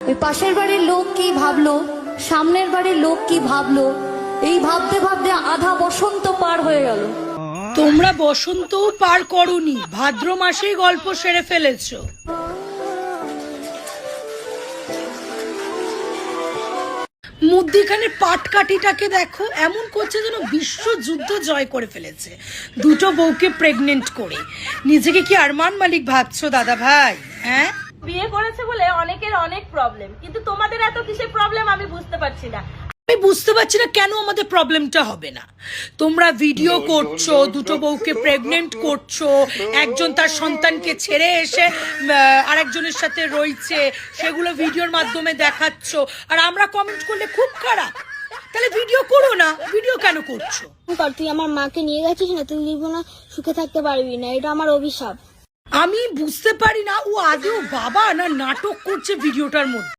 ওই পাশের বাড়ির লোক কি ভাবলো, সামনের বাড়ির লোক কি ভাবলো, এই ভাবতে ভাবতে আধা বসন্ত পার হয়ে গেল। তোমরা বসন্তও পার করনি, ভাদ্র মাসেই গল্প সেরে ফেলেছো। মুদ্দিখানের পাটকাঠিটাকে দেখো, এমন করছে যেন বিশ্বযুদ্ধ জয় করে ফেলেছে, দুটো বউকে প্রেগনেন্ট করে। নিজেকে কি আরমান মালিক ভাবছো দাদা ভাই? হ্যাঁ, বিয়ে করেছে বলে অনেকের অনেক প্রবলেম, কিন্তু তোমাদের এত কিসের প্রবলেম আমি বুঝতে পারছি না। আমি বুঝতে পারছি না কেন আমাদের প্রবলেমটা হবে না। তোমরা ভিডিও করছো, দুটো বউকে প্রেগনেন্ট করছো, একজন তার সন্তানকে ছেড়ে এসে আরেকজনের সাথে রয়েছে, সেগুলো ভিডিওর মাধ্যমে দেখাচ্ছ, আর আমরা কমেন্ট করলে খুব খারাপ। তাহলে ভিডিও করো না, ভিডিও কেন করছো? তুই আমার মাকে নিয়ে গেছিস না, তুই জীবনে সুখে থাকতে পারবি না, এটা আমার অভিশাপ। আমি বুঝতে পারি না ও আদৌ বাবা না নাটক করছে ভিডিওটার মধ্যে।